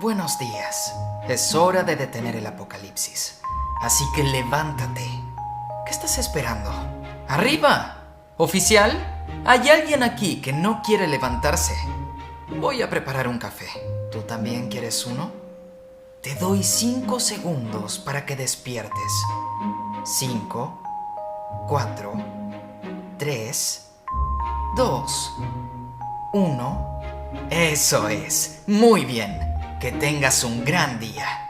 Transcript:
Buenos días. Es hora de detener el apocalipsis. Así que levántate. ¿Qué estás esperando? ¡Arriba! ¿Oficial? Hay alguien aquí que no quiere levantarse. Voy a preparar un café. ¿Tú también quieres uno? Te doy 5 segundos para que despiertes. 5, 4, 3, 2, 1. Eso es. Muy bien. Que tengas un gran día.